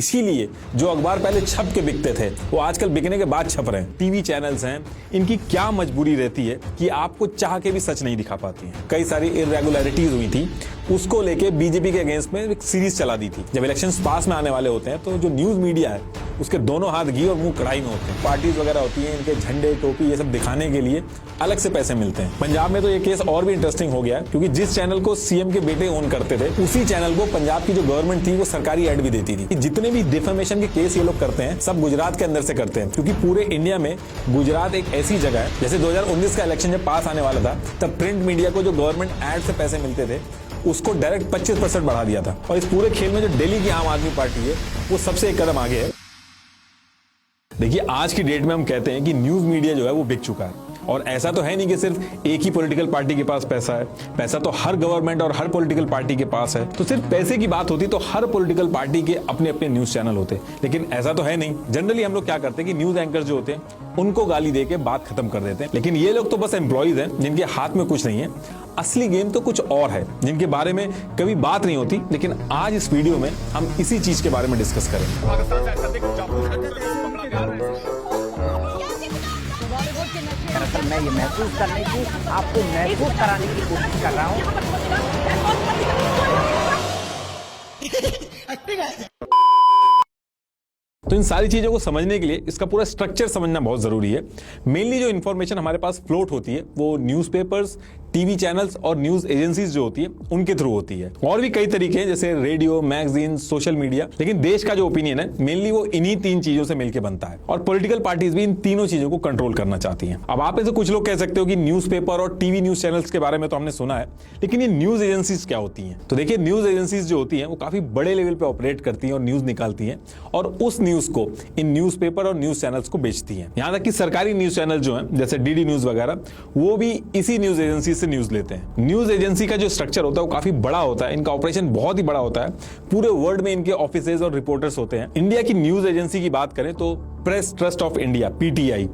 इसीलिए जो अखबार पहले छप के बिकते थे वो आजकल बिकने के बाद छप रहे हैं। टीवी चैनल्स हैं, इनकी क्या मजबूरी रहती है कि आपको चाह के भी सच नहीं दिखा पाती हैं। कई सारी इरेगुलरिटीज हुई थी, उसको लेके बीजेपी के अगेंस्ट में एक सीरीज चला दी थी। जब इलेक्शंस पास में आने वाले होते हैं तो जो न्यूज मीडिया है उसके दोनों हाथ घी और मुंह कढ़ाई में होते हैं। पार्टीज वगैरह होती हैं, इनके झंडे टोपी ये सब दिखाने के लिए अलग से पैसे मिलते हैं। पंजाब में तो ये केस और भी इंटरेस्टिंग हो गया है, क्योंकि जिस चैनल को सीएम के बेटे ओन करते थे उसी चैनल को पंजाब की जो गवर्नमेंट थी वो सरकारी एड भी देती थी। जितने भी डिफेमेशन के केस ये लोग करते हैं सब गुजरात के अंदर से करते हैं, क्योंकि पूरे इंडिया में गुजरात एक ऐसी जगह है, जैसे 2019 का इलेक्शन जब पास आने वाला था तब प्रिंट मीडिया को जो गवर्नमेंट एड से पैसे मिलते थे उसको डायरेक्ट 25% बढ़ा दिया था। और इस पूरे खेल में जो दिल्ली की आम आदमी पार्टी है वो सबसे एक कदम आगे है। देखिए, आज की डेट में हम कहते हैं कि न्यूज मीडिया जो है वो बिक चुका है। और ऐसा तो है नहीं कि सिर्फ एक ही पॉलिटिकल पार्टी के पास पैसा है, पैसा तो हर गवर्नमेंट और हर पॉलिटिकल पार्टी के पास है। तो सिर्फ पैसे की बात होती तो हर पॉलिटिकल पार्टी के अपने अपने न्यूज चैनल होते, लेकिन ऐसा तो है नहीं। जनरली हम लोग क्या करते हैं कि न्यूज एंकर जो होते हैं उनको गाली दे के बात खत्म कर देते हैं, लेकिन ये लोग तो बस एम्प्लॉइज हैं जिनके हाथ में कुछ नहीं है। असली गेम तो कुछ और है जिनके बारे में कभी बात नहीं होती, लेकिन आज इस वीडियो में हम इसी चीज के बारे में डिस्कस करेंगे। दरअसल मैं ये महसूस करने की आपको महसूस कराने की कोशिश कर रहा हूँ। तो इन सारी चीजों को समझने के लिए इसका पूरा स्ट्रक्चर समझना बहुत जरूरी है। मेनली जो इन्फॉर्मेशन हमारे पास फ्लोट होती है वो न्यूज़पेपर्स, टीवी चैनल्स और न्यूज एजेंसीज जो होती है उनके थ्रू होती है। और भी कई तरीके हैं जैसे रेडियो, मैगजीन, सोशल मीडिया, लेकिन देश का जो ओपिनियन है मेनली वो इन्हीं तीन चीजों से मिलकर बनता है। और पॉलिटिकल पार्टीज भी इन तीनों चीजों को कंट्रोल करना चाहती हैं। अब आप में से कुछ लोग कह सकते हो कि न्यूज़पेपर और टीवी न्यूज चैनल्स के बारे में तो हमने सुना है, लेकिन ये न्यूज एजेंसीज क्या होती हैं? तो देखिए, न्यूज एजेंसीज जो होती हैं वो काफी बड़े लेवल पे ऑपरेट करती हैं और न्यूज निकालती हैं और उस न्यूज को इन न्यूज़पेपर और न्यूज चैनल्स को बेचती हैं। यहां तक कि सरकारी न्यूज चैनल जो हैं जैसे डीडी न्यूज वगैरह वो भी इसी न्यूज एजेंसी से न्यूज लेते हैं। न्यूज एजेंसी का जो स्ट्रक्चर होता है वो काफी बड़ा होता है, इनका ऑपरेशन बहुत ही बड़ा होता है। पूरे वर्ल्ड में इनके ऑफिसेज और रिपोर्टर्स होते हैं। इंडिया की न्यूज एजेंसी की बात करें तो press trust of India PTI,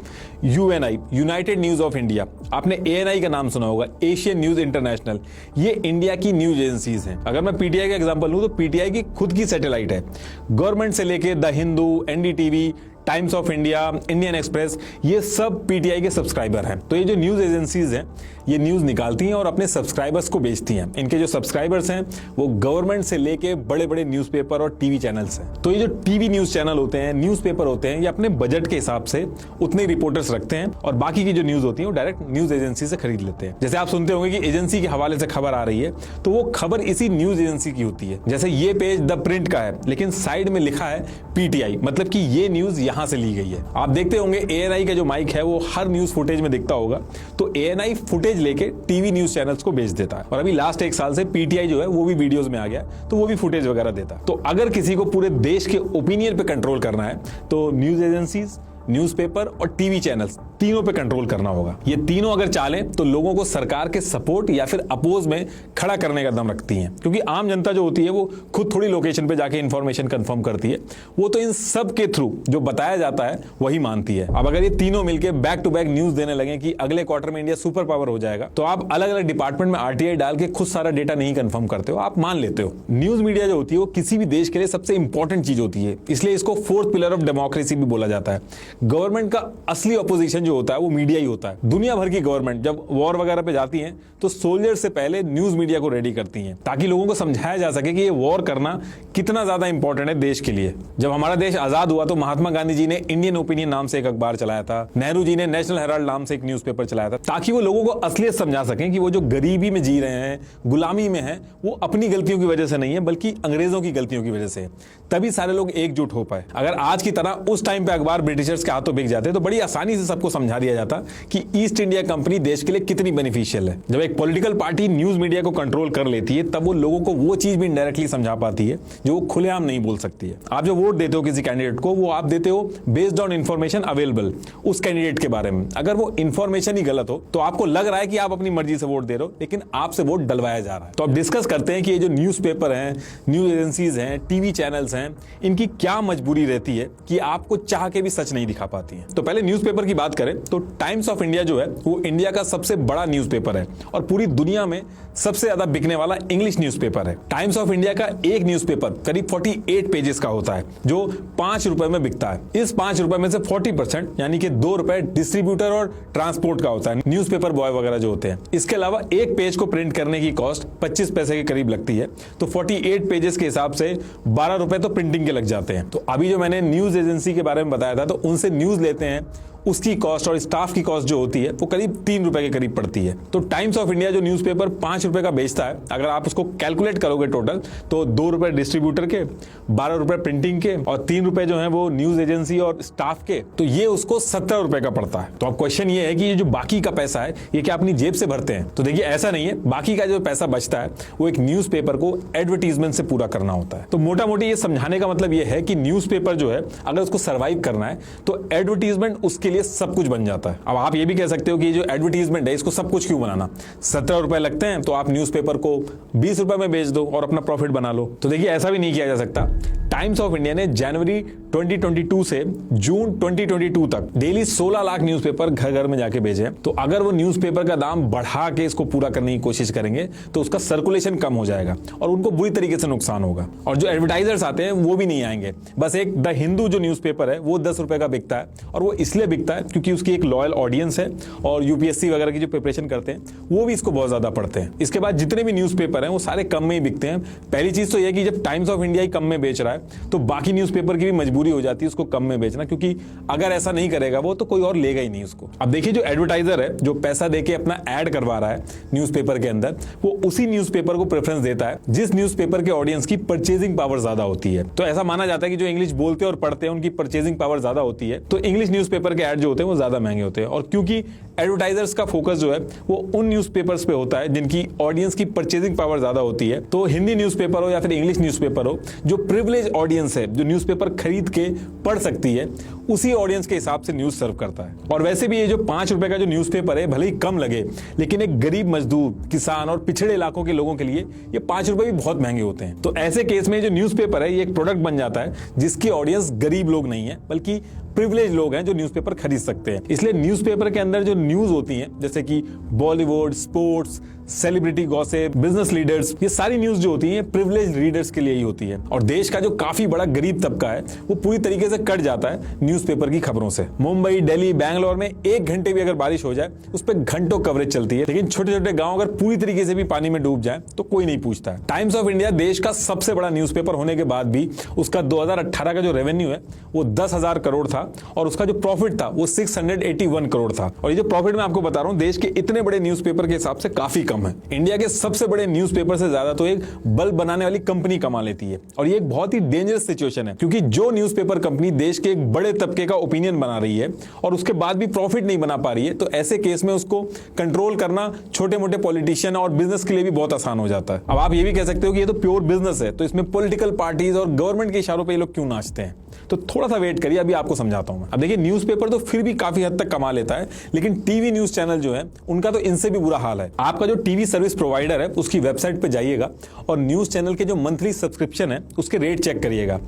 Uni United news of India, आपने एएनआई का नाम सुना होगा, एशियन न्यूज इंटरनेशनल, ये इंडिया की न्यूज एजेंसीज हैं। अगर मैं पीटीआई का एग्जांपल लूं तो पीटीआई की खुद की सैटेलाइट है। गवर्नमेंट से लेके the Hindu, NDTV, times of India, Indian express, ये सब पीटीआई के सब्सक्राइबर हैं। तो ये जो न्यूज एजेंसीज हैं ये न्यूज निकालती हैं और अपने सब्सक्राइबर्स को बेचती हैं। इनके जो सब्सक्राइबर्स हैं वो गवर्नमेंट से लेके बड़े बड़े न्यूज़पेपर और टीवी चैनल्स हैं। तो ये जो टीवी न्यूज चैनल होते हैं, न्यूज़पेपर होते हैं, ये अपने बजट के हिसाब से उतने रिपोर्टर्स रखते हैं और बाकी की जो न्यूज होती है वो डायरेक्ट न्यूज एजेंसी से खरीद लेते हैं। जैसे आप सुनते होंगे कि एजेंसी के हवाले से खबर आ रही है तो वो खबर इसी न्यूज एजेंसी की होती है। जैसे ये पेज द प्रिंट का है लेकिन साइड में लिखा है पीटीआई, मतलब कि ये न्यूज यहां से ली गई है। आप देखते होंगे एएनआई का जो माइक है वो हर न्यूज फुटेज में दिखता होगा, तो एएनआई फुटेज लेके टीवी न्यूज चैनल्स को बेच देता है। और अभी लास्ट एक साल से पीटीआई जो है वो भी वीडियोस में आ गया, तो वो भी फुटेज वगैरह देता है। तो अगर किसी को पूरे देश के ओपिनियन पे कंट्रोल करना है तो न्यूज एजेंसीज, न्यूज़पेपर और टीवी चैनल्स तीनों पे कंट्रोल करना होगा। ये तीनों अगर चालें तो लोगों को सरकार के सपोर्ट या फिर अपोज में खड़ा करने का दम रखती हैं, क्योंकि आम जनता जो होती है वो खुद थोड़ी लोकेशन पे जाके इंफॉर्मेशन कंफर्म करती है, वो तो इन सब के थ्रू जो बताया जाता है वही मानती है। अब अगर ये तीनों मिलकर बैक टू बैक न्यूज देने लगे कि अगले क्वार्टर में इंडिया सुपर पावर हो जाएगा, तो आप अलग अलग डिपार्टमेंट में आरटीआई डाल के खुद सारा डेटा नहीं कंफर्म करते हो, आप मान लेते हो। न्यूज मीडिया जो होती है वो किसी भी देश के लिए सबसे इंपॉर्टेंट चीज होती है, इसलिए इसको फोर्थ पिलर ऑफ डेमोक्रेसी भी बोला जाता है। गवर्नमेंट का असली ऑपोजिशन जो होता है वो मीडिया ही होता है। दुनिया भर की गवर्नमेंट जब वॉर वगैरह पे जाती हैं तो सोल्जर से पहले न्यूज मीडिया को रेडी करती हैं, ताकि लोगों को समझाया जा सके कि ये वॉर करना कितना ज्यादा इंपॉर्टेंट है देश के लिए। जब हमारा देश आजाद हुआ तो महात्मा गांधी जी ने इंडियन ओपिनियन नाम से एक अखबार चलाया था, नेहरू जी ने नेशनल हेराल्ड नाम से एक न्यूज़पेपर चलाया था, ताकि वो लोगों को असलियत समझा सकें कि वो जो गरीबी में जी रहे हैं, गुलामी में हैं, वो अपनी गलतियों की वजह से नहीं है बल्कि अंग्रेजों की गलतियों की वजह से है। तभी सारे लोग एकजुट हो पाए। अगर आज की तरह उस टाइम पे अखबार ब्रिटिशर्स के हाथों बिक जाते तो बड़ी आसानी से सबको समझा दिया जाता कि ईस्ट इंडिया कंपनी देश के लिए कितनी बेनिफिशियल है। जब एक पॉलिटिकल पार्टी न्यूज मीडिया को कंट्रोल कर लेती है तब वो लोगों को वो चीज भी इनडायरेक्टली समझा पाती है जो वो खुलेआम नहीं बोल सकती है। आप जो वोट देते हो किसी कैंडिडेट को, वो आप देते हो बेस्ड ऑन इंफॉर्मेशन अवेलेबल उस कैंडिडेट के बारे में। अगर वो इंफॉर्मेशन ही गलत हो तो आपको लग रहा है कि आप अपनी मर्जी से वोट दे रहे हो, लेकिन आपसे वोट डलवाया जा रहा है। तो अब डिस्कस करते हैं कि ये जो न्यूज़पेपर हैं, न्यूज एजेंसीज हैं, टीवी चैनल्स हैं, इनकी क्या मजबूरी रहती है कि आपको चाह के भी सच नहीं दिखा पाती हैं। तो पहले न्यूज़पेपर की बात करें तो टाइम्स ऑफ इंडिया जो है वो इंडिया का सबसे बड़ा न्यूज़पेपर है और पूरी दुनिया में सबसे ज्यादा बिकने वाला इंग्लिश न्यूज़पेपर है। टाइम्स ऑफ इंडिया का एक न्यूज़पेपर करीब 48 पेजेस का होता है जो 5 रुपए में बिकता है। इस 5 रुपए में से 40% यानी कि 2 रुपए डिस्ट्रीब्यूटर और ट्रांसपोर्ट का होता है, न्यूज़पेपर बॉय वगैरह जो होते हैं। इसके अलावा एक पेज को प्रिंट करने की कॉस्ट 25 पैसे के करीब लगती है, तो 48 पेजेस के हिसाब से 12 रुपए तो प्रिंटिंग के लग जाते हैं। तो अभी जो मैंने न्यूज एजेंसी के बारे में बताया था, तो उनसे न्यूज लेते हैं, उसकी कॉस्ट और स्टाफ की कॉस्ट जो होती है वो करीब 3 रुपए के करीब पड़ती है। तो टाइम्स ऑफ इंडिया जो न्यूज़पेपर 5 रुपए का बेचता है, अगर आप उसको कैलकुलेट करोगे टोटल, तो 2 रुपए डिस्ट्रीब्यूटर के, 12 रुपए प्रिंटिंग के और 3 रुपए जो है वो न्यूज एजेंसी और स्टाफ के, तो ये उसको 17 रुपए का पड़ता है। तो अब क्वेश्चन ये है कि ये जो बाकी का पैसा है ये क्या अपनी जेब से भरते हैं? तो देखिए ऐसा नहीं है, बाकी का जो पैसा बचता है वो एक न्यूज़पेपर को एडवर्टीजमेंट से पूरा करना होता है। तो मोटा मोटी ये समझाने का मतलब ये है कि न्यूज़पेपर जो है अगर उसको सर्वाइव करना है तो एडवर्टीजमेंट उसके लिए सब कुछ बन जाता है। अब आप ये भी कह सकते हो कि जो एडवर्टीजमेंट है इसको सब कुछ क्यों बनाना, 17 रुपए लगते हैं तो आप न्यूज़पेपर को 20 रुपए में बेच दो और अपना प्रॉफिट बना लो। तो देखिए ऐसा भी नहीं किया जा सकता। टाइम्स ऑफ इंडिया ने जनवरी 2022 से जून 2022 तक डेली 16 लाख न्यूज़पेपर घर घर में जाके भेजे। तो अगर वो न्यूज़पेपर का दाम बढ़ा के इसको पूरा करने की कोशिश करेंगे तो उसका सर्कुलेशन कम हो जाएगा और उनको बुरी तरीके से नुकसान होगा। और जो एडवर्टाइजर्स आते हैं वो भी नहीं आएंगे। बस एक द हिंदू जो न्यूज़पेपर है वो 10 रुपए का बिकता है और वो इसलिए बिकता है क्योंकि उसकी एक लॉयल ऑडियंस है और यूपीएससी वगैरह की जो प्रिपरेशन करते हैं वो भी इसको बहुत ज्यादा पढ़ते हैं। इसके बाद जितने भी न्यूज़पेपर हैं वो सारे कम में ही बिकते हैं। पहली चीज तो यह कि जब टाइम्स ऑफ इंडिया ही कम में बेच रहा है तो बाकी न्यूज़पेपर की भी मजबूरी हो जाती है उसको कम में बेचना, क्योंकि अगर ऐसा नहीं करेगा वो तो कोई और लेगा ही नहीं उसको। अब देखिए जो एडवर्टाइजर है जो पैसा देके अपना ऐड करवा रहा है न्यूज़पेपर के अंदर, वो उसी न्यूज़पेपर को प्रेफरेंस देता है जिस न्यूज़पेपर के ऑडियंस की परचेजिंग पावर ज्यादा होती है। तो ऐसा माना जाता है कि जो इंग्लिश बोलते हैं और पढ़ते हैं उनकी परचेजिंग पावर ज्यादा होती है, तो इंग्लिश न्यूज़पेपर के ऐड जो होते हैं वो ज्यादा महंगे होते हैं। और क्योंकि एडवर्टाइजर्स का फोकस जो है वो उन न्यूज़पेपर्स पे होता है जिनकी ऑडियंस की परचेजिंग पावर ज्यादा होती है, तो हिंदी न्यूज़पेपर हो या फिर इंग्लिश न्यूज़पेपर हो, जो प्रिविलेज ऑडियंस है जो न्यूज़पेपर खरीद के पढ़ सकती है, उसी ऑडियंस के हिसाब से न्यूज़ सर्व करता है। और वैसे भी ये जो 5 रुपए का जो न्यूज़पेपर है भले ही कम लगे, लेकिन एक गरीब मजदूर, किसान और पिछड़े इलाकों के लोगों के लिए ये 5 रुपए भी बहुत महंगे होते हैं। तो ऐसे केस में जो न्यूज़पेपर है ये एक प्रोडक्ट बन जाता है जिसकी ऑडियंस गरीब लोग नहीं है बल्कि प्रिविलेज लोग हैं जो न्यूज़पेपर खरीद सकते हैं। इसलिए न्यूज़पेपर के अंदर जो न्यूज़ होती हैं जैसे कि Bollywood, sports, celebrity gossip, business leaders, ये सारी न्यूज़ जो होती है प्रिविलेज रीडर्स के लिए ही होती है। और देश का जो काफी बड़ा गरीब तबका है वो पूरी तरीके से कट जाता है न्यूज़पेपर की खबरों से। मुंबई, दिल्ली, बैंगलोर में 1 घंटे भी अगर बारिश हो जाए उस पर घंटों कवरेज चलती है, लेकिन छोटे छोटे गांव अगर पूरी तरीके से भी पानी में डूब जाए तो कोई नहीं पूछता है। टाइम्स ऑफ इंडिया देश का सबसे बड़ा न्यूज़पेपर होने के बाद भी उसका 2018 का जो रेवेन्यू है वो 10,000 करोड़ था और उसका जो प्रॉफिट था वो 681 करोड़ था। और ये जो प्रॉफिट मैं आपको बता रहा हूं देश के इतने बड़े न्यूज़पेपर के हिसाब से काफी कम है। इंडिया के सबसे बड़े न्यूज़पेपर से ज्यादा तो एक बल्ब बनाने वाली कंपनी कमा लेती है। और ये एक बहुत ही डेंजरस सिचुएशन है क्योंकि जो न्यूज़पेपर कंपनी देश के एक बड़े तबके का ओपिनियन बना रही है और उसके बाद भी प्रॉफिट नहीं बना पा रही है, तो ऐसे केस में उसको कंट्रोल करना छोटे मोटे पॉलिटिशियन और बिजनेस के लिए भी बहुत आसान हो जाता है। अब आप ये भी कह सकते हो कि ये तो प्योर बिजनेस है, तो इसमें पॉलिटिकल पार्टीज और गवर्नमेंट के इशारों पर ये लोग क्यों नाचते हैं? तो थोड़ा सा वेट करिए, अभी आपको समझाता हूं मैं। अब देखिए न्यूज़पेपर तो फिर भी काफी हद तक कमा लेता है, लेकिन टीवी न्यूज चैनल जो है उनका तो इनसे भी बुरा हाल है। आपका जो टीवी सर्विस प्रोवाइडर है उसकी वेबसाइट पे जाइएगा और न्यूज चैनल के जो मंथली सब्सक्रिप्शन है उसके रेट चेक करिएगा।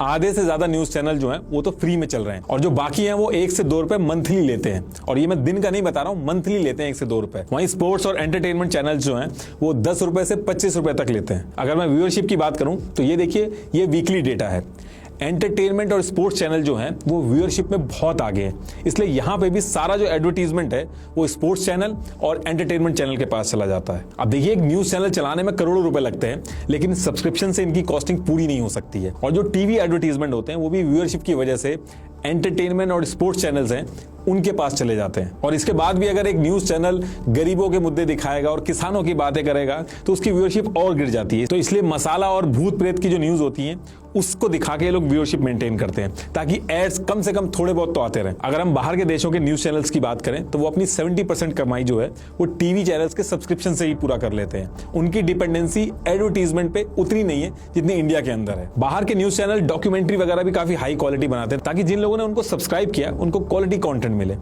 आधे से ज्यादा न्यूज चैनल जो है वो तो फ्री में चल रहे हैं और जो बाकी हैं वो 1 से 2 रुपए मंथली लेते हैं। और ये मैं दिन का नहीं बता रहा हूं, मंथली लेते हैं 1 से 2 रुपए। वहीं स्पोर्ट्स और एंटरटेनमेंट चैनल जो हैं वो 10 रुपए से 25 रुपए तक लेते हैं। अगर मैं व्यूअरशिप की बात करूं तो ये देखिए, ये वीकली डेटा है। एंटरटेनमेंट और स्पोर्ट्स चैनल जो हैं वो व्यूअरशिप में बहुत आगे हैं, इसलिए यहां पे भी सारा जो एडवर्टीजमेंट है वो स्पोर्ट्स चैनल और एंटरटेनमेंट चैनल के पास चला जाता है। अब देखिए एक न्यूज चैनल चलाने में करोड़ों रुपए लगते हैं, लेकिन सब्सक्रिप्शन से इनकी कॉस्टिंग पूरी नहीं हो सकती है। और जो टीवी एडवर्टीजमेंट होते हैं वो भी व्यूअरशिप की वजह से एंटरटेनमेंट और स्पोर्ट्स चैनल्स हैं उनके पास चले जाते हैं। और इसके बाद भी अगर एक न्यूज चैनल गरीबों के मुद्दे दिखाएगा और किसानों की बातें करेगा तो उसकी व्यूअरशिप और गिर जाती है। तो इसलिए मसाला और भूत प्रेत की जो न्यूज होती है उसको दिखा के लोग व्यूअरशिप मेंटेन करते हैं ताकि एड्स कम से कम थोड़े बहुत तो आते रहें। अगर हम बाहर के देशों के न्यूज चैनल्स की बात करें तो वो अपनी 70% कमाई जो है वो टीवी चैनल्स के सब्सक्रिप्शन से ही पूरा कर लेते हैं। उनकी डिपेंडेंसी एडवर्टीजमेंट पे उतनी नहीं है जितनी इंडिया के अंदर है। बाहर के न्यूज चैनल डॉक्यूमेंट्री वगैरह भी काफी हाई क्वालिटी बनाते हैं ताकि जिन लोगों ने उनको सब्सक्राइब किया उनको क्वालिटी कंटेंट मिले।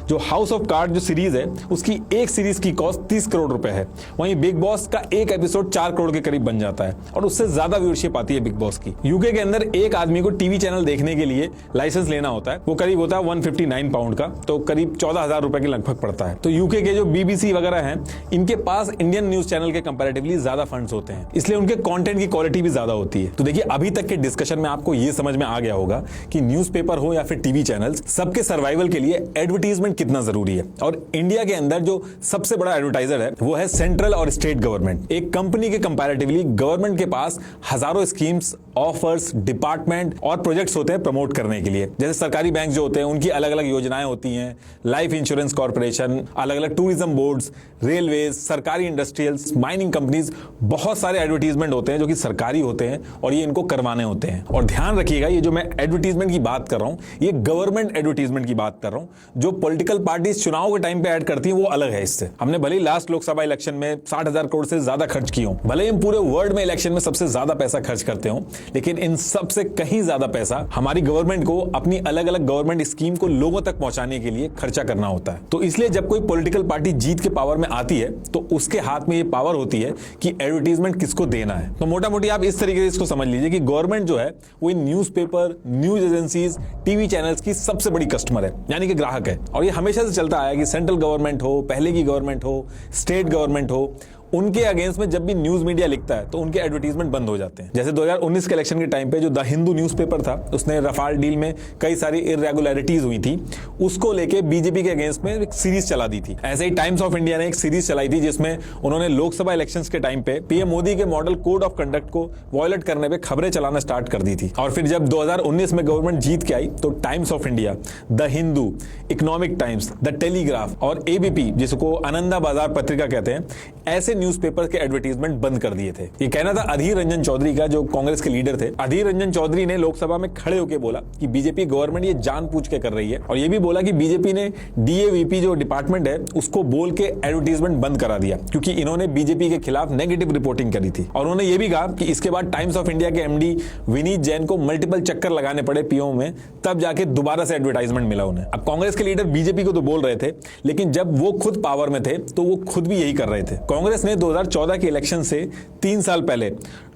जो हाउस ऑफ कार्ड जो सीरीज है उसकी एक सीरीज की कॉस्ट 30 करोड़ रुपए है, वहीं बिग बॉस का एक एपिसोड 4 करोड़ के करीब बन जाता है और उससे ज्यादा व्यूअरशिप आती है बिग बॉस की। यूके यूके के अंदर एक आदमी को टीवी चैनल देखने के लिए लाइसेंस लेना होता है, वो करीब होता है 159 पाउंड का, तो करीब 14,000 रुपए के लगभग पड़ता है। तो यूके के जो बीबीसी वगैरह हैं, इनके पास इंडियन न्यूज चैनल के कंपैरेटिवली ज्यादा फंड्स होते हैं, इसलिए उनके कंटेंट की क्वालिटी भी ज्यादा होती है। तो देखिए, अभी तक के डिस्कशन में आपको ये समझ में आ गया होगा कि न्यूज़पेपर हो या फिर टीवी चैनल्स, सबके सर्वाइवल के लिए एडवर्टीजमेंट कितना जरूरी है। और इंडिया के अंदर जो सबसे बड़ा एडवर्टाइजर है वो है सेंट्रल और स्टेट गवर्नमेंट। एक कंपनी के कंपैरेटिवली गवर्नमेंट के पास हजारों स्कीम्स, ऑफर्स, डिपार्टमेंट और प्रोजेक्ट्स होते हैं प्रमोट करने के लिए। जैसे सरकारी बैंक जो होते हैं उनकी अलग अलग योजनाएं होती हैं, लाइफ इंश्योरेंस कॉर्पोरेशन, अलग अलग टूरिज्म बोर्ड्स, रेलवेज, सरकारी इंडस्ट्रियल्स, माइनिंग कंपनीज, बहुत सारे एडवर्टीजमेंट होते हैं जो कि सरकारी होते हैं और ये इनको करवाने होते हैं। और ध्यान रखिएगा, ये जो मैं एडवर्टीजमेंट की बात कर रहा हूं, ये गवर्नमेंट एडवर्टीजमेंट की बात कर रहा हूं। जो पॉलिटिकल पार्टीज चुनाव के टाइम पे ऐड करती हैं वो अलग है इससे। हमने भले ही लास्ट लोकसभा इलेक्शन में 60,000 करोड़ से ज्यादा खर्च किए हों, भले ही हम पूरे वर्ल्ड में इलेक्शन में सबसे ज्यादा पैसा खर्च करते हों, लेकिन इन सबसे कहीं ज्यादा पैसा हमारी गवर्नमेंट को अपनी अलग अलग गवर्नमेंट स्कीम को लोगों तक पहुंचाने के लिए खर्चा करना होता है। तो इसलिए जब कोई पॉलिटिकल पार्टी जीत के पावर में आती है तो उसके हाथ में ये पावर होती है कि एडवर्टीजमेंट किसको देना है। तो मोटा मोटी आप इस तरीके से इसको समझ लीजिए कि गवर्नमेंट जो है वो इन newspaper, news agencies, TV channels की सबसे बड़ी कस्टमर है, यानी कि ग्राहक है। और ये हमेशा से चलता आया कि सेंट्रल गवर्नमेंट हो, पहले की गवर्नमेंट हो, स्टेट गवर्नमेंट हो, उनके अगेंस्ट में जब भी न्यूज मीडिया लिखता है तो उनके एडवर्टीजमेंट बंद हो जाते हैं। जैसे 2019 के इलेक्शन के टाइम पे जो द हिंदू न्यूज़पेपर था, उसने रफाल डील में कई सारी इरेगुलरिटीज हुई थी, उसको लेके बीजेपी के अगेंस्ट में एक सीरीज चला दी थी। ऐसे ही टाइम्स ऑफ इंडिया ने एक सीरीज चलाई थी जिसमें उन्होंने लोकसभा इलेक्शंस के टाइम पे पीएम मोदी के मॉडल कोड ऑफ कंडक्ट को वॉयलेट करने पे खबरें चलाना स्टार्ट कर दी थी। और फिर जब 2019 में गवर्नमेंट जीत के आई तो times of India, the Hindu, economic Times, the telegraph और एबीपी, जिसको आनंदा बाजार पत्रिका कहते हैं, ऐसे न्यूज़पेपर के एडवर्टीजमेंट बंद कर दिए थे। ये कहना था अधीर रंजन चौधरी का, जो कांग्रेस के लीडर थे। अधीर रंजन चौधरी ने लोकसभा में खड़े होकर बोला कि बीजेपी गवर्नमेंट ये जानबूझ के कर रही है, और ये भी बोला कि बीजेपी ने डीएवीपी जो डिपार्टमेंट है उसको बोल के एडवर्टीजमेंट बंद करा दिया, क्योंकि इन्होंने बीजेपी के खिलाफ नेगेटिव रिपोर्टिंग करी थी। और उन्होंने ये भी कहा कि इसके बाद टाइम्स ऑफ इंडिया के एमडी विनीत जैन को मल्टीपल चक्कर लगाने पड़े पीओ में, तब जाके दोबारा से एडवर्टाइजमेंट मिला उन्हें। अब कांग्रेस के लीडर बीजेपी को तो बोल रहे थे, लेकिन जब वो खुद पावर में थे तो वो खुद भी यही कर रहे थे। कांग्रेस ने 2014 के इलेक्शन से 3 साल पहले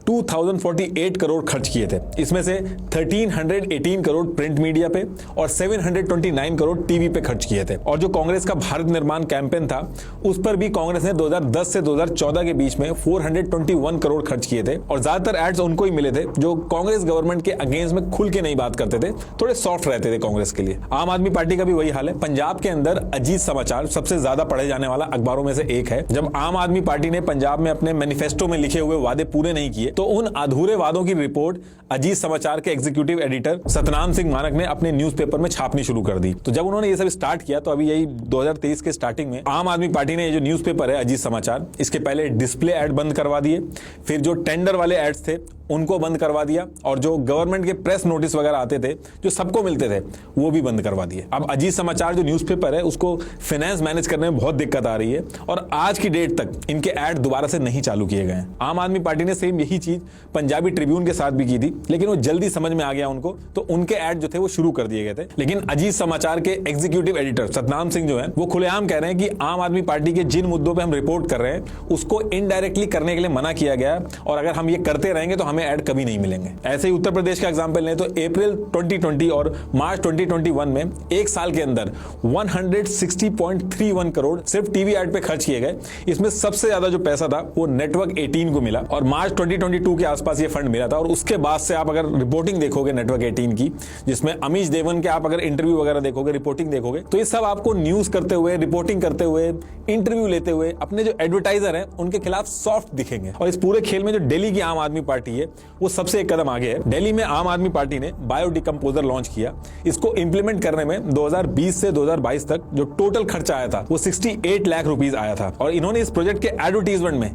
2048 करोड़ खर्च किए थे। इसमें से 1318 करोड़ प्रिंट मीडिया पे और 729 करोड़ टीवी पे खर्च किए थे। और जो कांग्रेस का भारत निर्माण कैंपेन था, उस पर भी कांग्रेस ने 2010 से 2014 के बीच में 421 करोड़ खर्च किए थे। और ज्यादातर एड्स उनको ही मिले थे जो कांग्रेस गवर्नमेंट के अगेंस्ट में खुल के नहीं बात करते थे, थोड़े सॉफ्ट रहते थे कांग्रेस के लिए। आम आदमी पार्टी का भी वही हाल है। पंजाब के अंदर अजीत समाचार सबसे ज्यादा पढ़े जाने वाला अखबारों में से एक है। जब आम आदमी पार्टी ने पंजाब में अपने मैनिफेस्टो में लिखे हुए वादे पूरे नहीं किए तो उन अधूरे वादों की रिपोर्ट अजीत समाचार के एग्जीक्यूटिव एडिटर सतनाम सिंह मानक ने अपने न्यूज़पेपर में छापनी शुरू कर दी। तो जब उन्होंने ये सब स्टार्ट किया तो अभी यही 2023 के स्टार्टिंग में आम आदमी पार्टी ने ये जो न्यूज़पेपर है अजीत समाचार, इसके पहले डिस्प्ले ऐड बंद करवा दिए, फिर जो टेंडर वाले एड्स थे उनको बंद करवा दिया, और जो गवर्नमेंट के प्रेस नोटिस वगैरह आते थे जो सबको मिलते थे वो भी बंद करवा दिए। अब अजीत समाचार जो न्यूज़पेपर है उसको फाइनेंस मैनेज करने में बहुत दिक्कत आ रही है, और आज की डेट तक इनके ऐड दोबारा से नहीं चालू किए गए हैं। आम आदमी पार्टी ने सेम यही चीज पंजाबी ट्रिब्यून के साथ भी की थी, लेकिन वो जल्दी समझ में आ गया उनको, तो उनके ऐड जो थे वो शुरू कर दिए गए थे। लेकिन अजीत समाचार के एग्जीक्यूटिव एडिटर सतनाम सिंह जो है वो खुलेआम कह रहे हैं कि आम आदमी पार्टी के जिन मुद्दों पर हम रिपोर्ट कर रहे हैं उसको इनडायरेक्टली करने के लिए मना किया गया, और अगर हम ये करते रहेंगे तो हमें ऐड कभी नहीं मिलेंगे। ऐसे ही उत्तर प्रदेश का एग्जांपल लें तो अप्रैल 2020 और मार्च 2021 में एक साल के अंदर 160.31 करोड़ सिर्फ टीवी ऐड पे खर्च किए गए। इसमें सबसे ज्यादा जो पैसा था वो नेटवर्क 18 को मिला, और मार्च 2022 के आसपास ये फंड मिला था। और उसके बाद से आप अगर रिपोर्टिंग देखोगे नेटवर्क 18 की, जिसमें अमीश देवन के आप अगर इंटरव्यू वगैरह देखोगे, रिपोर्टिंग देखोगे, तो ये सब आपको न्यूज करते हुए, रिपोर्टिंग करते हुए, इंटरव्यू लेते हुए अपने जो एडवर्टाइजर हैं उनके खिलाफ सॉफ्ट दिखेंगे। और इस पूरे खेल में जो दिल्ली की आम आदमी पार्टी है वो सबसे एक कदम आगे है। दिल्ली में आम आदमी पार्टी ने बायोडिकम्पोजर लॉन्च किया। इसको इंप्लीमेंट करने में 2020 से 2022 तक जो टोटल खर्चा आया था वो 68 लाख रुपीस आया था, और इन्होंने इस प्रोजेक्ट के एडवर्टीजमेंट में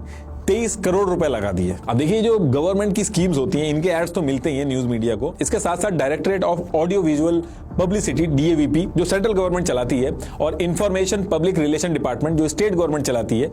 23 करोड़ रुपए लगा दिए। अब देखिए, जो गवर्नमेंट की स्कीम्स होती हैं इनके एड्स तो मिलते ही हैं न्यूज मीडिया को। इसके साथ साथ directorate of audio visual publicity DAVP जो सेंट्रल गवर्नमेंट चलाती है, और इंफॉर्मेशन पब्लिक रिलेशन डिपार्टमेंट जो स्टेट गवर्नमेंट चलाती है,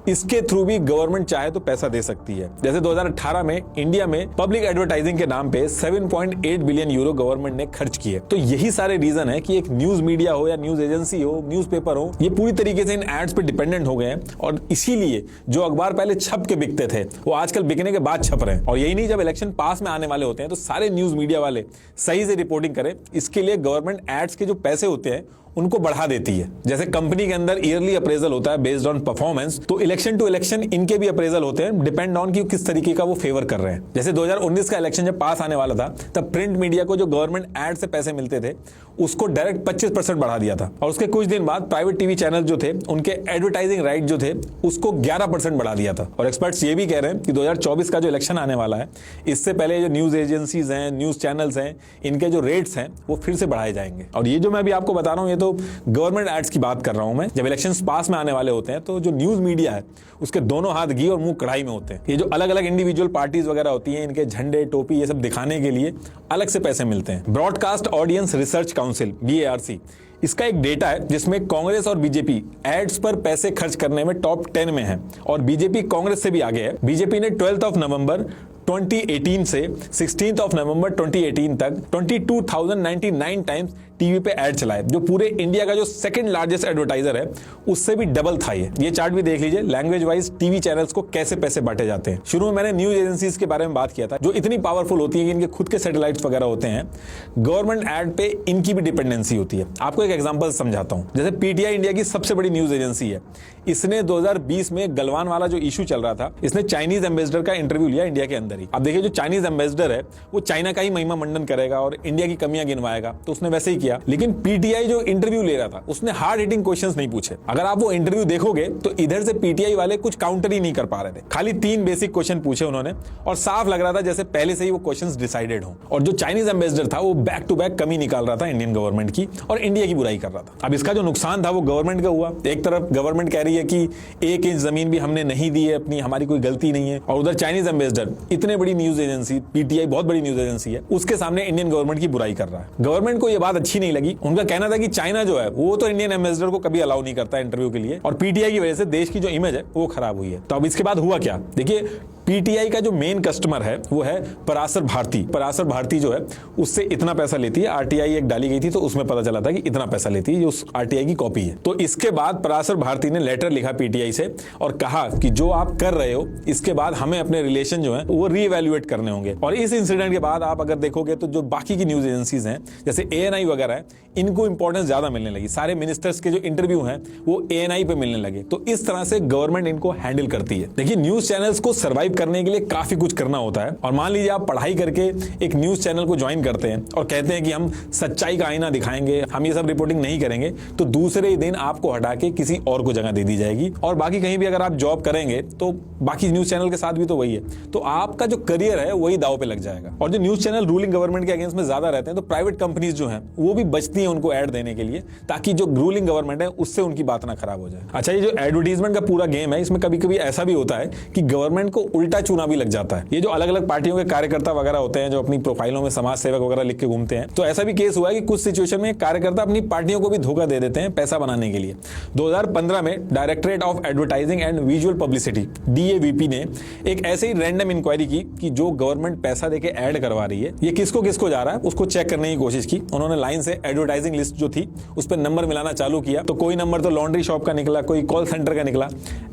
इसके थ्रू भी गवर्नमेंट चाहे तो पैसा दे सकती है। जैसे 2018 में इंडिया में पब्लिक एडवर्टाइजिंग के नाम पे 7.8 बिलियन यूरो गवर्नमेंट ने खर्च किए। तो यही सारे रीजन है कि एक न्यूज मीडिया हो या न्यूज एजेंसी हो, न्यूज़पेपर हो, ये पूरी तरीके से इन एड्स पे डिपेंडेंट हो गए हैं। और इसीलिए जो अखबार पहले छप छप के बिकते थे वो आजकल बिकने के बाद छप रहे हैं। और यही नहीं, जब इलेक्शन पास में आने वाले होते हैं तो सारे न्यूज मीडिया वाले सही से रिपोर्टिंग करें, इसके लिए गवर्नमेंट एड्स के जो पैसे होते हैं उनको बढ़ा देती है। जैसे कंपनी के अंदर ईयरली अप्रेजल होता है बेस्ड ऑन परफॉर्मेंस, तो इलेक्शन टू इलेक्शन इनके भी अप्रेजल होते हैं डिपेंड ऑन कि किस तरीके का वो फेवर कर रहे हैं। जैसे 2019 का इलेक्शन जब पास आने वाला था तब प्रिंट मीडिया को जो गवर्नमेंट एड से पैसे मिलते थे उसको डायरेक्ट 25% बढ़ा दिया था, और उसके कुछ दिन बाद प्राइवेट टीवी चैनल जो थे उनके एडवर्टाइजिंग राइट जो थे उसको 11% बढ़ा दिया था। और एक्सपर्ट्स ये भी कह रहे हैं कि 2024 का जो इलेक्शन आने वाला है इससे पहले जो न्यूज एजेंसीज हैं, न्यूज चैनल्स हैं, इनके जो रेट्स हैं वो फिर से बढ़ाए जाएंगे। और ये जो मैं अभी आपको बता रहा हूँ ये तो गवर्नमेंट एड्स की बात कर रहा हूं मैं। जब इलेक्शंस पास में आने वाले होते हैं तो जो न्यूज मीडिया है उसके दोनों हाथ घी और मुंह कढ़ाई में होते हैं। ये जो अलग अलग इंडिविजुअल पार्टीज वगैरह होती हैं इनके झंडे टोपी ये सब दिखाने के लिए अलग से पैसे मिलते हैं। Broadcast audience research council BARC, इसका एक डेटा है जिसमें कांग्रेस और बीजेपी एड्स पर पैसे खर्च करने में टॉप 10 में है, और बीजेपी कांग्रेस से भी आगे है। बीजेपी ने 12 नवंबर 2018 से 16 नवंबर 2018 तक 22,099 टाइम्स टीवी पे ऐड चलाए, जो पूरे इंडिया का जो सेकंड लार्जेस्ट एडवर्टाइजर है उससे भी डबल था। ये चार्ट भी देख लीजिए लैंग्वेज वाइज टीवी चैनल्स को कैसे पैसे बांटे जाते हैं। शुरू में मैंने न्यूज एजेंसीज के बारे में बात किया था जो इतनी पावरफुल होती है कि इनके खुद के सैटेलाइट्स वगैरह होते हैं, गवर्नमेंट एड पे इनकी भी डिपेंडेंसी होती है। आपको एक एग्जांपल समझाता हूं। जैसे पीटीआई इंडिया की सबसे बड़ी न्यूज एजेंसी है, इसने 2020 में गलवान वाला जो इशू चल रहा था इसने चाइनीज एम्बेसडर का इंटरव्यू लिया इंडिया के अंदर ही। अब देखिए जो चाइनीज एम्बेसडर है वो चाइना का ही महिमा मंडन करेगा और इंडिया की कमियां गिनवाएगा, तो उसने वैसे ही किया। लेकिन पीटीआई जो इंटरव्यू ले रहा था उसने हार्ड हिटिंग क्वेश्चंस नहीं पूछे। अगर आप वो इंटरव्यू देखोगे तो इधर से पीटीआई वाले कुछ काउंटर ही नहीं कर पा रहे थे, खाली 3 बेसिक क्वेश्चन पूछे उन्होंने और साफ लग रहा था जैसे पहले से ही वो क्वेश्चंस डिसाइडेड हो। और जो चाइनीज एम्बेसडर था वो बैक टू बैक कमी निकाल रहा था इंडियन गवर्नमेंट की और इंडिया की बुराई कर रहा था। अब इसका जो नुकसान था वो गवर्नमेंट का हुआ। एक तरफ गवर्नमेंट कह रही है कि 1 इंच जमीन भी हमने नहीं दी है अपनी, हमारी कोई गलती नहीं है, और उधर चाइनीज एम्बेसडर इतने बड़ी न्यूज एजेंसी पीटीआई बहुत बड़ी न्यूज एजेंसी है उसके सामने इंडियन गवर्नमेंट की बुराई कर रहा है। गवर्नमेंट को यह बात अच्छी नहीं लगी। उनका कहना था कि चाइना जो है वो तो इंडियन एम्बेसडर को कभी अलाउ नहीं करता इंटरव्यू के लिए, और पीटीआई की वजह से देश की जो इमेज है वो खराब हुई है। तो अब इसके बाद हुआ क्या, देखिए पीटीआई का जो मेन कस्टमर है वो है पराशर भारती। पराशर भारती जो है उससे इतना पैसा लेती है, आरटीआई एक डाली गई थी तो उसमें पता चला था कि इतना पैसा लेती है, ये उस आरटीआई की कॉपी है। तो इसके बाद पराशर भारती ने लेटर लिखा पीटीआई से और कहा कि जो आप कर रहे हो इसके बाद हमें अपने रिलेशन जो है वो रीइवैल्यूएट करने होंगे। और इस इंसिडेंट के बाद आप अगर देखोगे तो जो बाकी की न्यूज एजेंसीज हैं जैसे ANI वगैरह है इनको इंपॉर्टेंस ज्यादा मिलने लगी। सारे मिनिस्टर्स के जो इंटरव्यू हैं वो ANI पे मिलने लगे। तो इस तरह से गवर्नमेंट इनको हैंडल करती है। देखिए न्यूज चैनल्स को सर्वाइव करने के लिए काफी कुछ करना होता है, और मान लीजिए आप पढ़ाई करके एक न्यूज चैनल को ज्वाइन करते हैं और कहते हैं कि हम सच्चाई का आईना दिखाएंगे, हम ये सब रिपोर्टिंग नहीं करेंगे, तो दूसरे ही दिन आपको हटा के किसी और को जगह दे दी जाएगी। और बाकी कहीं भी अगर आप जॉब करेंगे तो बाकी न्यूज चैनल के साथ भी तो वही है, तो आपका जो करियर है वही दाव पे लग जाएगा। और जो न्यूज चैनल रूलिंग गवर्नमेंट के अगेंस्ट में ज्यादा रहते हैं तो प्राइवेट कंपनीज जो है वो भी बचती है उनको ऐड देने के लिए, ताकि जो रूलिंग गवर्नमेंट है उससे उनकी बात ना खराब हो जाए। अच्छा, ये जो एडवर्टीजमेंट का पूरा गेम है इसमें कभी कभी ऐसा भी होता है कि गवर्नमेंट को उल्टा चुना भी लग जाता है। ये जो अलग अलग पार्टियों के कार्यकर्ता वगैरह होते हैं जो अपनी प्रोफाइलों में समाज सेवक वगैरह लिख के घूमते हैं, तो ऐसा भी केस हुआ है कि कुछ सिचुएशन में कार्यकर्ता अपनी पार्टियों को भी धोखा दे देते हैं पैसा बनाने के लिए। 2015 में directorate of advertising and visual publicity DAVP ने एक ऐसे ही रैंडम इंक्वायरी की कि जो गवर्नमेंट पैसा देके ऐड करवा रही है ये किसको किसको जा रहा है उसको चेक करने की कोशिश की। उन्होंने लाइन से एडवर्टाइजिंग लिस्ट जो थी उस पर नंबर मिलाना चालू किया, तो कोई नंबर तो लॉन्ड्री शॉप का निकला, कोई कॉल सेंटर का निकला।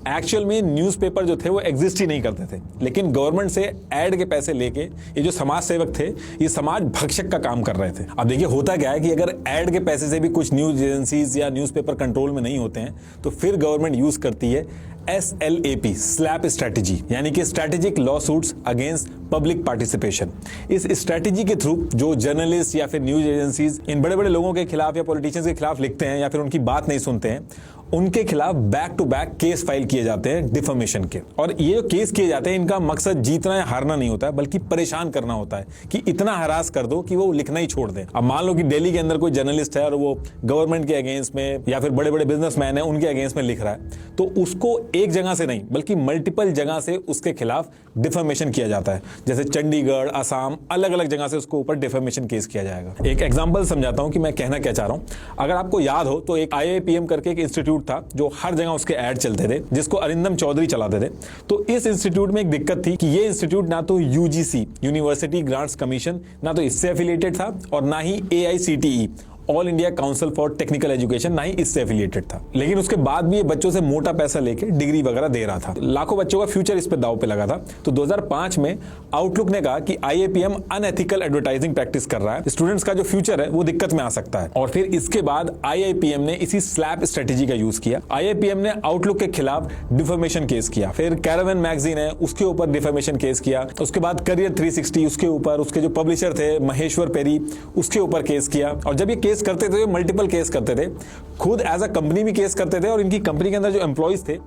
एक्चुअल में न्यूज़पेपर जो थे वो एग्जिस्ट ही नहीं करते थे, लेकिन गवर्नमेंट से ऐड के पैसे लेके ये जो समाज सेवक थे ये समाज भक्षक का काम कर रहे थे। अब देखिए होता क्या है कि अगर ऐड के पैसे से भी कुछ न्यूज एजेंसीज या न्यूज़पेपर कंट्रोल में नहीं होते हैं तो फिर गवर्नमेंट यूज करती है SLAP स्लैप स्ट्रैटेजी, यानी कि strategic law suits against public participation. इस स्ट्रैटेजी के थ्रू जो जर्नलिस्ट या फिर न्यूज एजेंसीज इन बड़े बड़े लोगों के खिलाफ या पॉलिटिशियंस के खिलाफ लिखते हैं या फिर उनकी बात नहीं सुनते हैं उनके खिलाफ back to back case file किए जाते हैं डिफेमेशन के। और ये जो केस किए जाते हैं इनका मकसद जीतना या हारना नहीं होता है बल्कि परेशान करना होता है कि इतना हरास कर दो कि वो लिखना ही छोड़ दें। अब मान लो कि दिल्ली के अंदर कोई जर्नलिस्ट है और वो गवर्नमेंट के अगेंस्ट में या फिर बड़े बड़े बिजनेसमैन है उनके अगेंस्ट में लिख रहा है, तो उसको एक जगह से नहीं बल्कि मल्टीपल जगह से उसके खिलाफ डिफेमेशन किया जाता है। जैसे चंडीगढ़, असम, अलग अलग जगह से उसको ऊपर डिफेमेशन केस किया जाएगा। एक एग्जांपल समझाता हूं कि मैं कहना क्या चाह रहा हूं। अगर आपको याद हो तो एक IIPM करके एक इंस्टीट्यूट था जो हर जगह उसके ऐड चलते थे, जिसको अरिंदम चौधरी चलाते थे। तो इस इंस्टीट्यूट में एक दिक्कत थी कि ये इंस्टीट्यूट ना तो UGC यूनिवर्सिटी ग्रांट्स कमीशन ना तो इससे एफिलिएटेड था और ना ही AICTE all India council for technical education, ना ही इससे एफिलिएटेड था। लेकिन उसके बाद भी ये बच्चों से मोटा पैसा लेके डिग्री वगैरह दे रहा था। लाखों बच्चों का फ्यूचर इस पे दांव पे लगा था। तो 2005 में आउटलुक ने कहा कि IAPM अनएथिकल एडवर्टाइजिंग प्रैक्टिस कर रहा है, स्टूडेंट्स का जो फ्यूचर है वो दिक्कत में आ सकता है। और फिर इसके बाद IAPM ने इसी स्लैप स्ट्रेटेजी का यूज किया। IAPM ने आउटलुक के खिलाफ डिफेमेशन केस किया, फिर कैरावन मैगजीन है उसके ऊपर डिफेमेशन केस किया, उसके बाद करियर 360 उसके ऊपर, उसके जो पब्लिशर थे महेश्वर पेरी उसके ऊपर केस किया। और जब ये केस करते थे मल्टीपल केस करते थे, खुद एज अ कंपनी भी केस करते थे और इनकी कंपनी के अंदर जो एम्प्लॉइज थे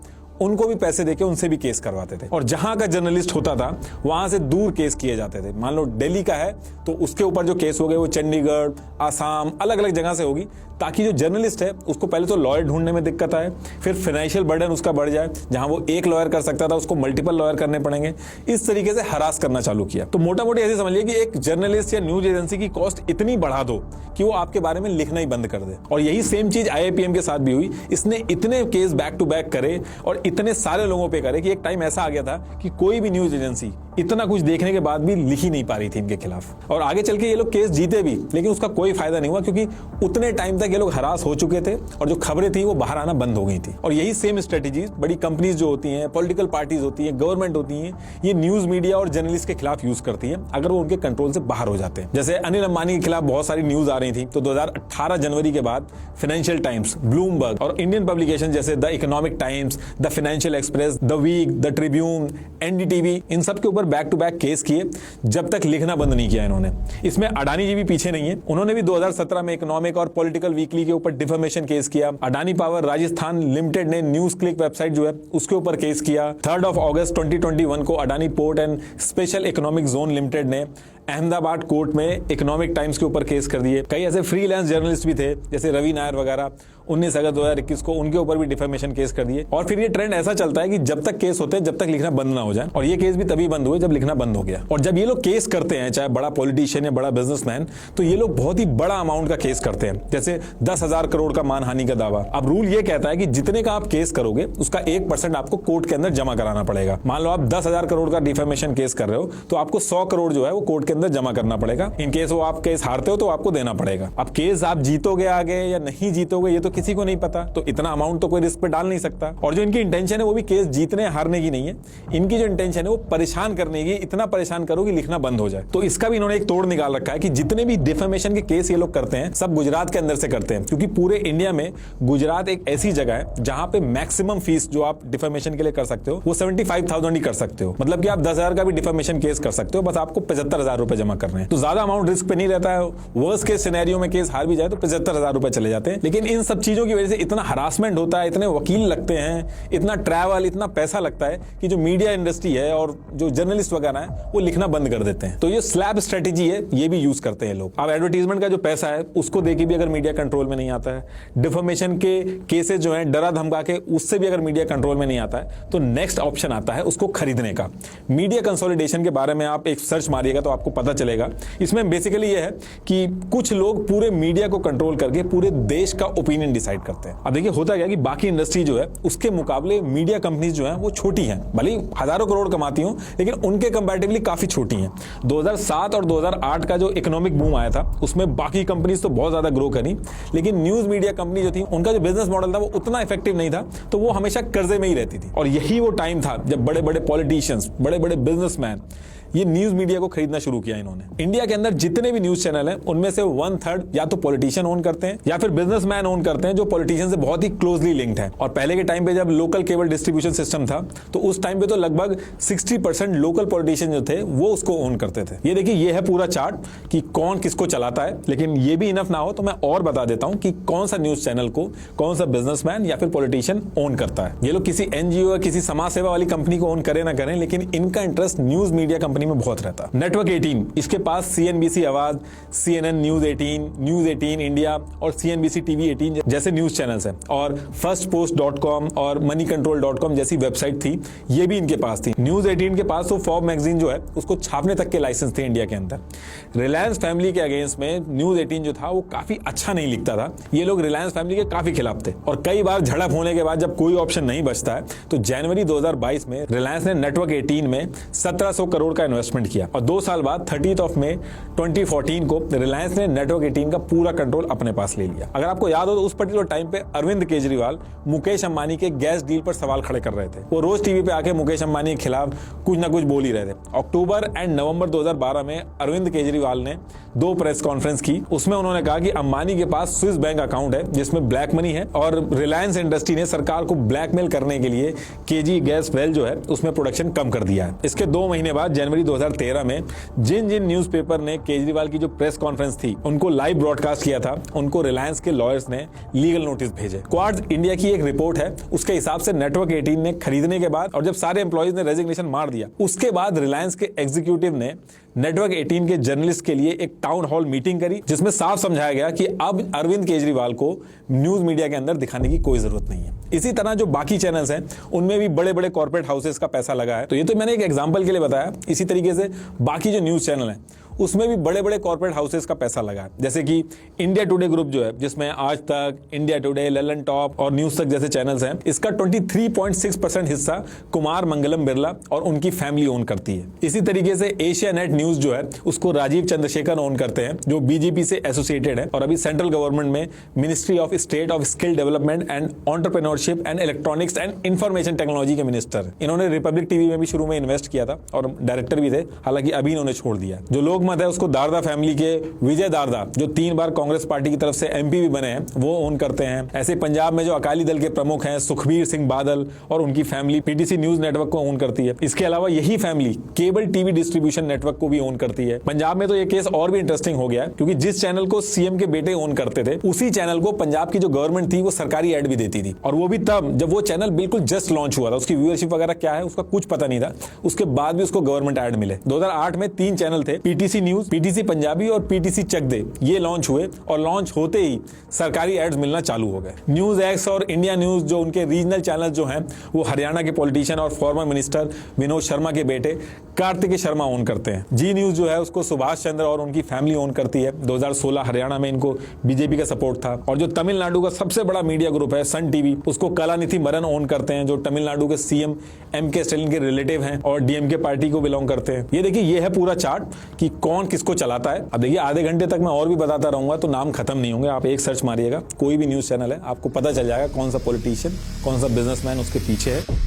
उनको भी पैसे देके उनसे भी केस करवाते थे। और जहां का जर्नलिस्ट होता था वहां से दूर केस किए जाते थे। मान लो दिल्ली का है तो उसके ऊपर जो केस हो गए वो चंडीगढ़, आसाम, अलग अलग जगह से होगी, ताकि जो जर्नलिस्ट है उसको पहले तो लॉयर ढूंढने में दिक्कत आए, फिर फाइनेंशियल बर्डन उसका बढ़ जाए। जहां वो एक लॉयर कर सकता था उसको मल्टीपल लॉयर करने पड़ेंगे। इस तरीके से हरास करना चालू किया। तो मोटा मोटी ऐसे समझिए कि एक जर्नलिस्ट या न्यूज एजेंसी की कॉस्ट इतनी बढ़ा दो कि वो आपके बारे में लिखना ही बंद कर दे। और यही सेम चीज IAPM के साथ भी हुई। इसने इतने केस बैक टू बैक करे और इतने सारे लोगों पे करे कि एक टाइम ऐसा आ गया था कि कोई भी न्यूज एजेंसी इतना कुछ देखने के बाद भी लिख ही नहीं पा रही थी इनके खिलाफ। और आगे चल के ये लोग केस जीते भी, लेकिन उसका कोई फायदा नहीं हुआ, क्योंकि उतने टाइम तक ये लोग हरास हो चुके थे और जो खबरें थी वो बाहर आना बंद हो गई थी। और यही सेम स्ट्रेटेजीज बड़ी कंपनीज जो होती हैं, पॉलिटिकल पार्टीज होती हैं, गवर्नमेंट होती हैं, ये न्यूज मीडिया और जर्नलिस्ट के खिलाफ यूज करती है अगर वो उनके कंट्रोल से बाहर हो जाते हैं। जैसे अनिल अंबानी के खिलाफ बहुत सारी न्यूज आ रही थी, तो 2018 जनवरी के बाद फाइनेंशियल टाइम्स, ब्लूमबर्ग और इंडियन पब्लिकेशन जैसे the Economic Times, the Financial Express, the Week, the Tribune, NDTV, इन सब के ऊपर बैक टू बैक केस किए जब तक लिखना बंद नहीं किया इन्होंने। इसमें अडानी जी भी पीछे नहीं है, उन्होंने भी 2017 में इकोनॉमिक और पॉलिटिकल वीकली के ऊपर डिफेमेशन केस किया। अडानी पावर राजस्थान लिमिटेड ने न्यूज क्लिक वेबसाइट जो है उसके ऊपर केस किया। 3 अगस्त 2021 को Adani port and special economic zone limited ने अहमदाबाद कोर्ट में इकोनॉमिक टाइम्स के ऊपर केस कर दिए। कई ऐसे फ्रीलांस जर्नलिस्ट भी थे जैसे रवि नायर वगैरह, 19 अगस्त 2021 को उनके ऊपर भी डिफेमेशन केस कर दिए। और फिर ये ट्रेंड ऐसा चलता है कि जब तक केस होते हैं जब तक लिखना बंद ना हो जाए। और ये केस भी तभी बंद हुए जब लिखना बंद हो गया। और जब ये लोग केस करते हैं, चाहे बड़ा पॉलिटिशियन या बड़ा बिजनेसमैन, तो ये लोग बहुत ही बड़ा अमाउंट का केस करते हैं, जैसे 10,000 करोड़ का मानहानि का दावा। अब रूल ये कहता है कि जितने का आप केस करोगे उसका 1% आपको कोर्ट के अंदर जमा कराना पड़ेगा। मान लो आप 10,000 करोड़ का डिफेमेशन केस कर रहे हो तो आपको 100 करोड़ जो है वो कोर्ट के अंदर जमा करना पड़ेगा। इन केस वो आप केस हारते हो तो आपको देना पड़ेगा। अब केस आप जीतोगे आगे या नहीं जीतोगे ये तो किसी को नहीं पता, तो इतना अमाउंट तो कोई रिस्क पे डाल नहीं सकता। और जो इनकी इंटेंशन है वो भी केस जीतने हारने की नहीं है, इनकी जो इंटेंशन है वो परेशान करने की, इतना परेशान करो कि लिखना बंद हो जाए। तो इसका भी इन्होंने एक तोड़ निकाल रखा है कि जितने भी डिफेमेशन के केस ये लोग करते हैं सब गुजरात के अंदर से करते हैं, क्योंकि पूरे इंडिया में गुजरात एक ऐसी जगह है जहां पे मैक्सिमम फीस जो आप डिफेमेशन के लिए कर सकते हो वो 75,000 ही कर सकते हो। मतलब कि आप 10,000 का भी डिफेमेशन केस कर सकते हो, बस आपको 75,000 रुपए जमा करने हैं। तो ज्यादा अमाउंट रिस्क पे नहीं रहता है। वर्स्ट केस सिनेरियो में केस हार भी जाए तो 75,000 रुपए चले जाते हैं। लेकिन इन सब चीजों की वजह से इतना हरासमेंट होता है, इतने वकील लगते हैं, इतना ट्रैवल, इतना पैसा लगता है कि जो मीडिया इंडस्ट्री है और जो जर्नलिस्ट वगैरह है वो लिखना बंद कर देते हैं। तो ये स्लैब स्ट्रेटेजी है, ये भी यूज करते हैं लोग। अब एडवर्टीजमेंट का जो पैसा है उसको देके भी अगर मीडिया कंट्रोल में नहीं आता है, डिफेमेशन के केसेस जो है डरा धमका के उससे भी अगर मीडिया कंट्रोल में नहीं आता है, तो नेक्स्ट ऑप्शन आता है उसको खरीदने का। मीडिया कंसोलिडेशन के बारे में आप एक सर्च मारिएगा तो आपको पता चलेगा। इसमें बेसिकली ये है कि कुछ लोग पूरे मीडिया को कंट्रोल करके पूरे देश का ओपिनियन डिसाइड करते हैं। अब देखिए होता क्या कि बाकी इंडस्ट्री जो है उसके मुकाबले मीडिया कंपनीज जो है वो छोटी हैं, भले ही हजारों करोड़ कमाती हूं लेकिन उनके कंपैरेटिवली काफी छोटी हैं। 2007 और 2008 का जो इकोनॉमिक बूम आया था उसमें बाकी कंपनीज तो बहुत ज्यादा ग्रो करी, लेकिन न्यूज मीडिया कंपनी जो थी उनका जो बिजनेस मॉडल था वो उतना इफेक्टिव नहीं था, तो वो हमेशा कर्जे में ही रहती थी। और यही वो टाइम था जब बड़े बड़े पॉलिटिशियंस, बड़े बड़े बिजनेसमैन ये न्यूज मीडिया को खरीदना शुरू किया इन्होंने। इंडिया के अंदर जितने भी न्यूज चैनल हैं उनमें से 1/3 या तो पॉलिटिशियन ओन करते हैं या फिर बिजनेसमैन ओन करते हैं जो पॉलिटिशियन से बहुत ही क्लोजली लिंक्ड है। और पहले के टाइम पे जब लोकल केबल डिस्ट्रीब्यूशन सिस्टम था तो उस टाइम पे तो लगभग 60% लोकल पॉलिटिशियन जो थे वो उसको ओन करते थे। ये देखिए ये है पूरा चार्ट कि कौन किसको चलाता है। लेकिन ये भी इनफ ना हो तो मैं और बता देता हूं कि कौन सा न्यूज चैनल को कौन सा बिजनेसमैन या फिर पॉलिटिशियन ओन करता है। ये लोग किसी NGO या किसी समाज सेवा वाली कंपनी को ओन करें ना करें, लेकिन इनका इंटरेस्ट न्यूज मीडिया कंपनी में बहुत रहता है। नेटवर्क 18 इसके पास CNBC आवाज, CNN न्यूज 18, न्यूज 18 इंडिया और CNBC TV 18 जैसे न्यूज चैनल्स हैं। और firstpost.com और moneycontrol.com जैसी वेबसाइट थी, ये भी इनके पास थी। न्यूज 18 के पास तो फॉर्ब मैगजीन जो है उसको छापने तक के लाइसेंस थे इंडिया के अंदर। रिलायंस फैमिली के अगेंस्ट में न्यूज 18 जो था वो काफी अच्छा नहीं लिखता था। ये लोग रिलायंस फैमिली के काफी खिलाफ थे और कई बार झड़प होने के बाद जब कोई ऑप्शन नहीं बचता है तो जनवरी 2022 में रिलायंस ने नेटवर्क 18 में 1700 करोड़ का इन्वेस्टमेंट किया और 2 साल बाद 30 मई 2014 को रिलायंस ने नेटवर्क 18 का पूरा कंट्रोल अपने पास ले लिया। अगर आपको याद हो तो उस पर्टिकुलर टाइम पे अरविंद केजरीवाल मुकेश अंबानी के गैस डील पर सवाल खड़े कर रहे थे। वो रोज टीवी पे आके मुकेश अंबानी के खिलाफ कुछ ना कुछ बोल ही रहे थे। अक्टूबर एंड नवंबर 2012 में अरविंद केजरीवाल ने 2 प्रेस कॉन्फ्रेंस की। उसमें उन्होंने कहा कि अंबानी के पास स्विस बैंक अकाउंट है जिसमें ब्लैक मनी है और रिलायंस इंडस्ट्री ने सरकार को ब्लैकमेल करने के लिए केजी गैस वेल जो है उसमें प्रोडक्शन कम कर दिया है। इसके 2 महीने बाद जनवरी 2013 में जिन न्यूज़पेपर ने केजरीवाल की जो प्रेस कॉन्फ्रेंस थी उनको लाइव ब्रॉडकास्ट किया था, उनको रिलायंस के लॉयर्स ने लीगल नोटिस भेजे। क्वार्ट्ज इंडिया की एक रिपोर्ट है, उसके हिसाब से नेटवर्क 18 ने खरीदने के बाद और जब सारे एम्प्लॉइज ने रेजिग्नेशन मार दिया उसके बाद रिलायंस के एग्जीक्यूटिव ने नेटवर्क 18 के जर्नलिस्ट के लिए एक टाउन हॉल मीटिंग करी जिसमें साफ समझाया गया कि अब अरविंद केजरीवाल को न्यूज मीडिया के अंदर दिखाने की कोई जरूरत नहीं है। इसी तरह जो बाकी चैनल्स हैं उनमें भी बड़े बड़े कॉर्पोरेट हाउसेस का पैसा लगा है। तो ये तो मैंने एक एग्जांपल के लिए बताया। इसी तरीके से बाकी जो न्यूज चैनल हैं उसमें भी बड़े बड़े कॉर्पोरेट हाउसेस का पैसा लगा है, जैसे कि इंडिया टुडे ग्रुप जो है जिसमें आज तक, इंडिया टुडे, ललन टॉप और न्यूज तक जैसे चैनल्स हैं, इसका 23.6% हिस्सा कुमार मंगलम बिरला और उनकी फैमिली ओन करती है। इसी तरीके से एशिया नेट न्यूज जो है उसको राजीव चंद्रशेखर ओन करते हैं जो बीजेपी से एसोसिएटेड है और अभी सेंट्रल गवर्नमेंट में ministry of state of skill development and entrepreneurship and electronics and information technology के मिनिस्टर। इन्होंने रिपब्लिक टीवी में भी शुरू में इन्वेस्ट किया था और डायरेक्टर भी थे, हालांकि अभी इन्होंने छोड़ दिया। जो लोग मत है उसको दारदा फैमिली के विजय दारदा जो 3 बार कांग्रेस पार्टी की तरफ से एमपी भी बने हैं वो ओन करते हैं। ऐसे पंजाब में जो अकाली दल के प्रमुख हैं सुखबीर सिंह बादल और उनकी फैमिली पीटीसी न्यूज नेटवर्क को ओन करती है। इसके अलावा यही family cable TV distribution network को भी ओन करती है। पंजाब में तो ये केस और भी इंटरेस्टिंग हो गया क्योंकि जिस चैनल को सीएम के बेटे ओन करते थे उसी चैनल को पंजाब की जो गवर्नमेंट थी वो सरकारी एड भी देती थी और वो भी तब जब वो चैनल बिल्कुल जस्ट लॉन्च हुआ था। उसकी व्यूअरशिप वगैरह क्या है उसका कुछ पता नहीं था, उसके बाद भी उसको गवर्नमेंट एड मिले। 2008 में 3 चैनल थे, पीटीसी न्यूज, पीटीसी पंजाबी और पीटीसी चक दे। ये लॉन्च हुए और लॉन्च होते ही सरकारी एड्स मिलना चालू हो गए। न्यूज एक्स और इंडिया न्यूज जो उनके रीजनल चैनल जो हैं वो हरियाणा के पॉलिटिशियन और फॉर्मर मिनिस्टर विनोद शर्मा के बेटे कार्तिक शर्मा ओन करते हैं। जी न्यूज जो है उसको सुभाष चंद्र और उनकी फैमिली ओन करती है। 2016 हरियाणा में इनको बीजेपी का सपोर्ट था। और जो तमिलनाडु का सबसे बड़ा मीडिया ग्रुप है सन टीवी, उसको कलानिधि मरन ओन करते हैं जो तमिलनाडु के सीएम एमके स्टालिन के रिलेटिव हैं और डीएमके पार्टी को बिलोंग करते हैं। ये देखिए ये है पूरा चार्ट कि कौन किसको चलाता है। अब देखिए आधे घंटे तक मैं और भी बताता रहूंगा तो नाम खत्म नहीं होंगे। आप एक सर्च मारिएगा, कोई भी न्यूज चैनल है, आपको पता चल जाएगा कौन सा पॉलिटिशियन, कौन सा बिजनेसमैन उसके पीछे है।